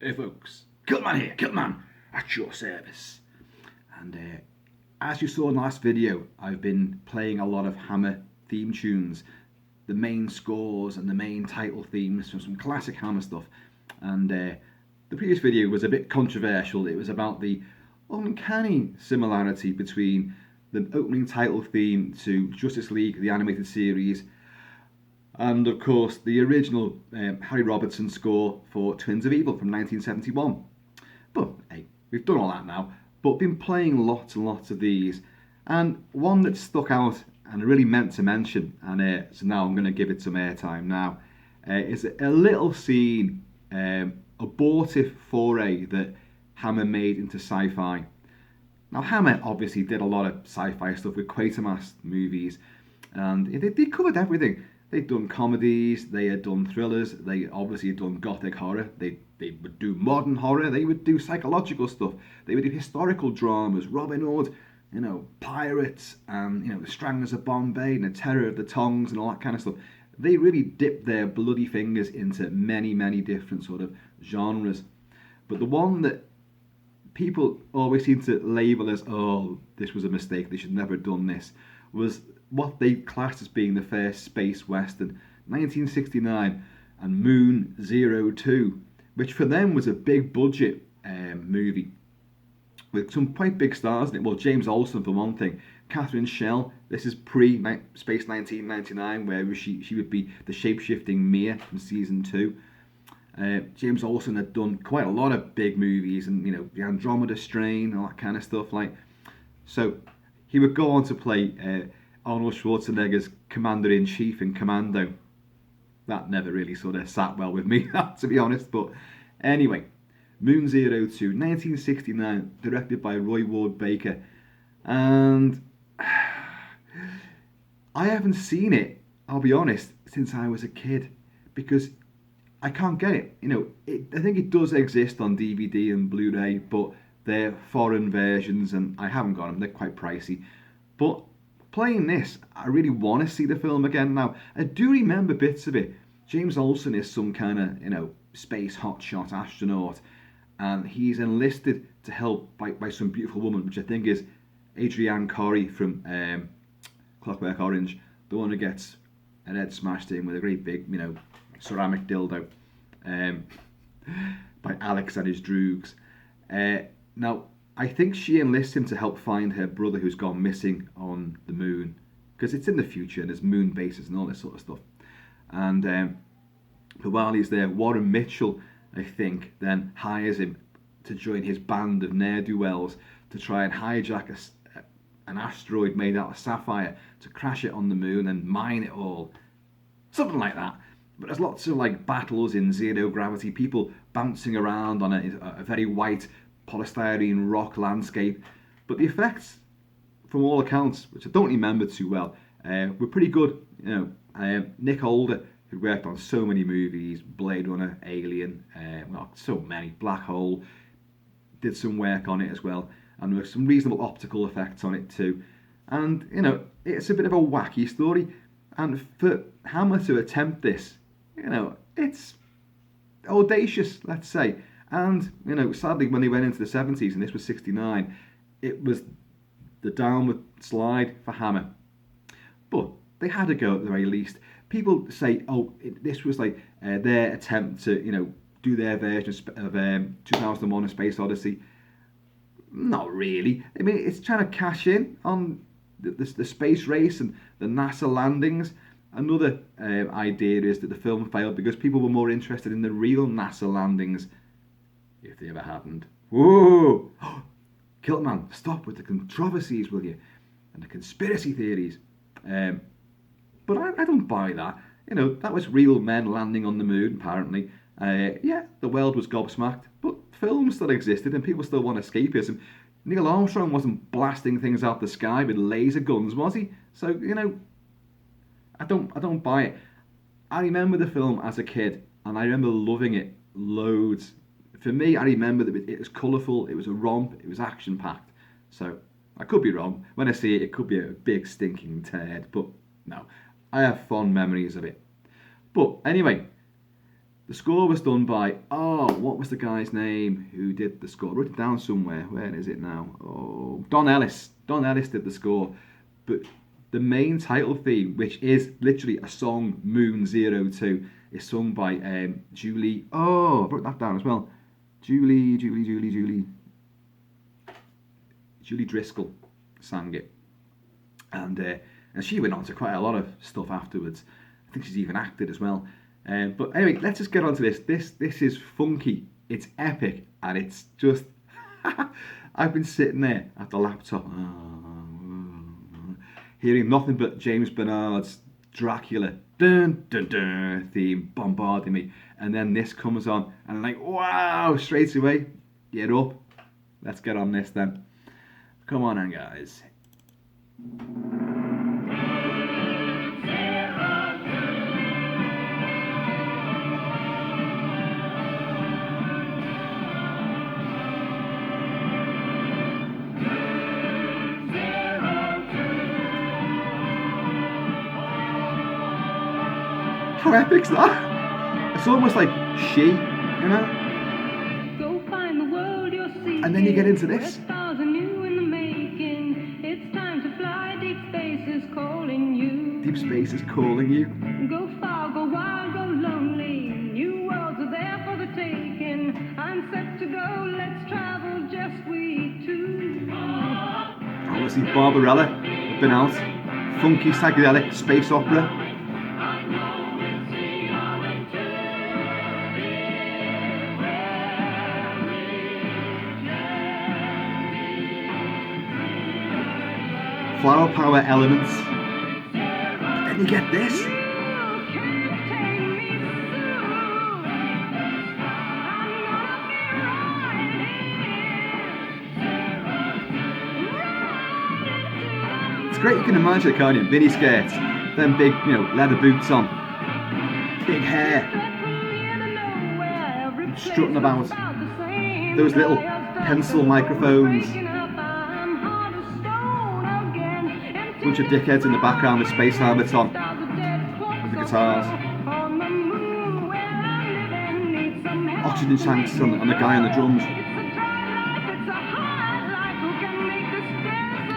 Hey folks, Kilt-Man here, Kilt-Man at your service. And as you saw in the last video, I've been playing a lot of Hammer theme tunes, the main scores and the main title themes from some classic Hammer stuff. And the previous video was a bit controversial. It was about the uncanny similarity between the opening title theme to Justice League, the animated series, and of course the original Harry Robertson score for Twins of Evil from 1971. But hey, we've done all that now, but been playing lots and lots of these, and one that stuck out and I really meant to mention, and so now I'm going to give it some airtime now, is a little scene, abortive foray that Hammer made into sci-fi. Now Hammer obviously did a lot of sci-fi stuff with Quatermass movies, and they covered everything. They'd done comedies, they had done thrillers, they obviously had done gothic horror, they would do modern horror, they would do psychological stuff, they would do historical dramas, Robin Hood, pirates, and the Stranglers of Bombay and the Terror of the Tongs and all that kind of stuff. They really dipped their bloody fingers into many, many different sort of genres. But the one that people always seem to label as, oh, this was a mistake, they should never have done this, was what they classed as being the first space western, 1969, and Moon 02, which for them was a big budget movie with some quite big stars in it. Well, James Olsen for one thing, Catherine Schell. This is pre-Space 1999, where she would be the shape-shifting Mia from season 2. James Olsen had done quite a lot of big movies, and the Andromeda Strain, all that kind of stuff. So he would go on to play Arnold Schwarzenegger's Commander-in-Chief in Commando. That never really sort of sat well with me, to be honest. But anyway, Moon 02, 1969, directed by Roy Ward Baker. And I haven't seen it, I'll be honest, since I was a kid, because I can't get it. I think it does exist on DVD and Blu-ray, but they're foreign versions and I haven't got them. They're quite pricey. But playing this, I really want to see the film again now. I do remember bits of it. James Olsen is some kind of, space hotshot astronaut, and he's enlisted to help by some beautiful woman, which I think is Adrienne Corrie from Clockwork Orange, the one who gets her head smashed in with a great big, ceramic dildo, by Alex and his droogs. Now, I think she enlists him to help find her brother who's gone missing on the moon, because it's in the future and there's moon bases and all this sort of stuff. And but while he's there, Warren Mitchell, I think, then hires him to join his band of ne'er-do-wells to try and hijack an asteroid made out of sapphire to crash it on the moon and mine it all. Something like that. But there's lots of battles in zero gravity, people bouncing around on a very white polystyrene rock landscape. But the effects, from all accounts, which I don't remember too well, were pretty good. Nick Holder, who worked on so many movies, Blade Runner, Alien, so many, Black Hole, did some work on it as well, and there were some reasonable optical effects on it too. And it's a bit of a wacky story, and for Hammer to attempt this, it's audacious, let's say. And sadly, when they went into the 70s, and this was 69, it was the downward slide for Hammer. But they had to go at the very least. People say, this was their attempt to, do their version of 2001: A Space Odyssey. Not really. I mean, it's trying to cash in on the space race and the NASA landings. Another idea is that the film failed because people were more interested in the real NASA landings, if they ever happened. Whoa! Kilt-Man, stop with the controversies, will you? And the conspiracy theories. But I don't buy that. That was real men landing on the moon, apparently. Yeah, the world was gobsmacked, but films still existed and people still want escapism. Neil Armstrong wasn't blasting things out the sky with laser guns, was he? So, I don't buy it. I remember the film as a kid, and I remember loving it loads. For me, I remember that it was colourful, it was a romp, it was action-packed. So, I could be wrong. When I see it, it could be a big stinking turd, but no. I have fond memories of it. But anyway, The score was done by, what was the guy's name who did the score? I wrote it down somewhere. Where is it now? Oh, Don Ellis. Don Ellis did the score. But the main title theme, which is literally a song, Moon 02, is sung by Julie. Oh, I wrote that down as well. Julie Driscoll sang it. And she went on to quite a lot of stuff afterwards. I think she's even acted as well. But anyway, let's just get on to this. This is funky, it's epic, and it's just... I've been sitting there at the laptop, hearing nothing but James Bernard's Dracula dun, dun, dun, theme bombarding me. And then this comes on, and I'm like, wow, straight away, get up. Let's get on this then. Come on then, guys. How epic's that? It's almost like She, you know? Go find the world you're seeking. And then you get into this. Stars are new in the making. It's time to fly. Deep space is calling you. Deep space is calling you. Go far, go wild, go lonely. New worlds are there for the taking. I'm set to go. Let's travel, just we two. Obviously, Barbarella have been out. Funky psychedelic space opera. Flower power elements. Then you get this. It's great, you can imagine it, can't you? Mini skirts, then big, leather boots on, big hair, strutting about, those little pencil microphones. Bunch of dickheads in the background with space helmets on, with the guitars. Oxygen tanks on the guy on the drums.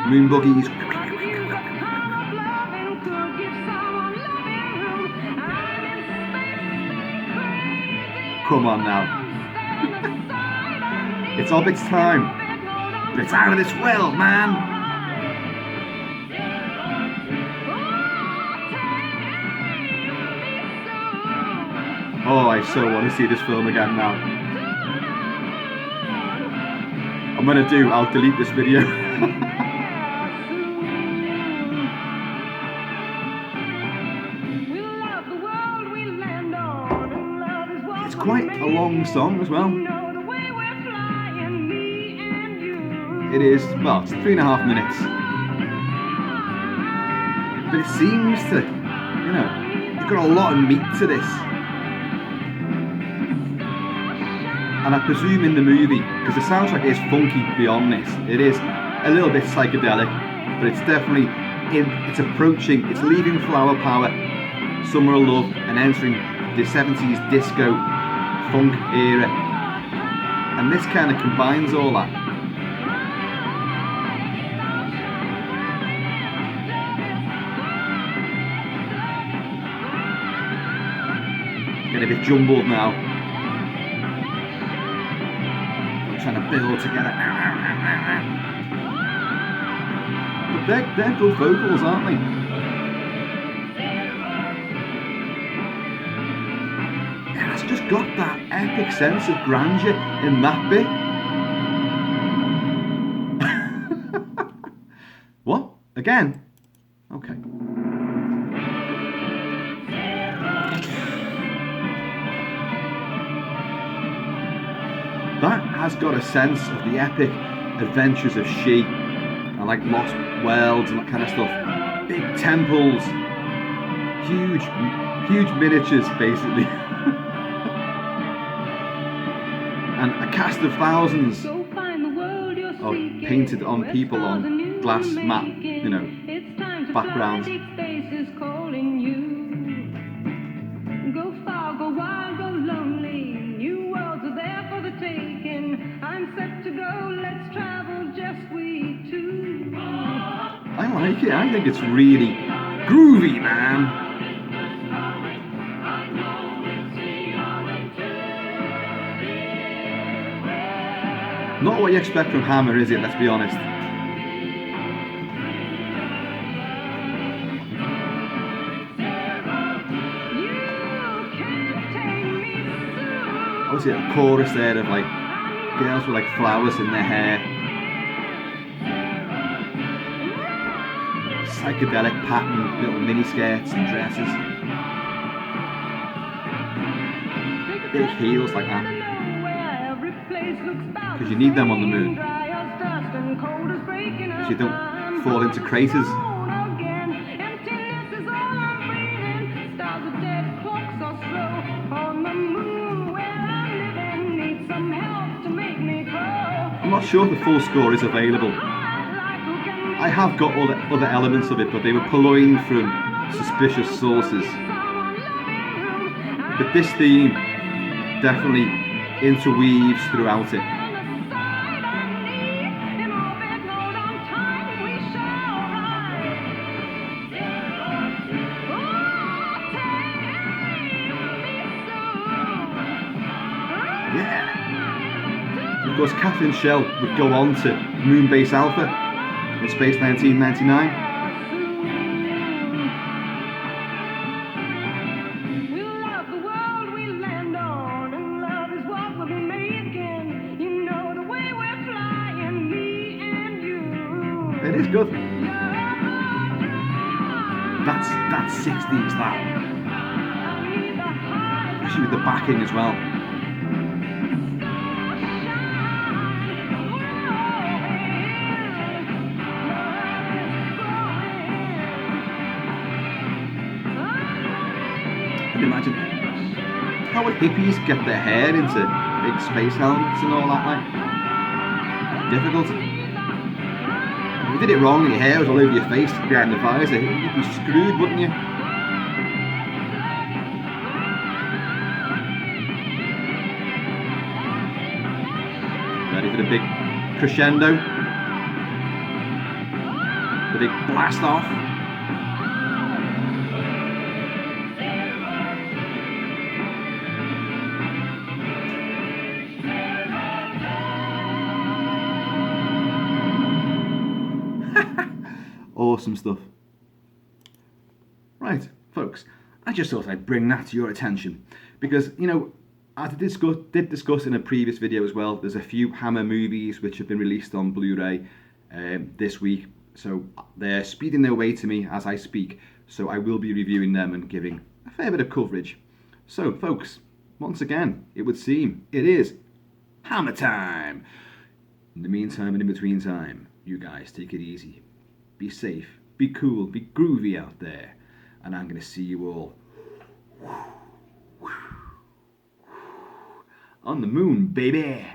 Moon buggies. Come on now. It's of its time. But it's out of this world, man. Oh, I so want to see this film again now. I'll delete this video. It's quite a long song as well. It is, well, it's 3.5 minutes. But it seems to, you've got a lot of meat to this. And I presume in the movie, because the soundtrack is funky beyond this, it is a little bit psychedelic, but it's definitely, it's leaving flower power, summer of love, and entering the 70s disco funk era. And this kind of combines all that. Getting a bit jumbled now. Trying to build together. But they're good vocals, aren't they? Yeah, it's just got that epic sense of grandeur in that bit. What? Again? Okay. That has got a sense of the epic adventures of She and like Lost Worlds and that kind of stuff. Big temples, huge miniatures basically. And a cast of thousands of painted on people on glass matte, backgrounds. Go far, go wild, go lonely. like it. I think it's really groovy, man. Not what you expect from Hammer, is it? Let's be honest. Obviously, a chorus there of like girls with like flowers in their hair, psychedelic pattern little mini skirts and dresses, big heels like that, because you need them on the moon, so you don't fall into craters. I'm not sure if the full score is available. I have got all the other elements of it, but they were purloined from suspicious sources. But this theme definitely interweaves throughout it. Yeah. Of course, Catherine Schell would go on to Moonbase Alpha in Space 1999. It is good. That's 60s, that. Especially with the backing as well. Imagine how would hippies get their hair into big space helmets and all that, like? Difficult. If you did it wrong and your hair was all over your face behind the visor, you'd be screwed, wouldn't you? Ready for the big crescendo? The big blast off? Awesome stuff. Right, folks, I just thought I'd bring that to your attention because, you know, as I did discuss in a previous video as well, there's a few Hammer movies which have been released on Blu-ray this week, so they're speeding their way to me as I speak, so I will be reviewing them and giving a fair bit of coverage. So, folks, once again, it would seem it is Hammer time. In the meantime and in between time, you guys take it easy. Be safe, be cool, be groovy out there. And I'm going to see you all on the moon, baby.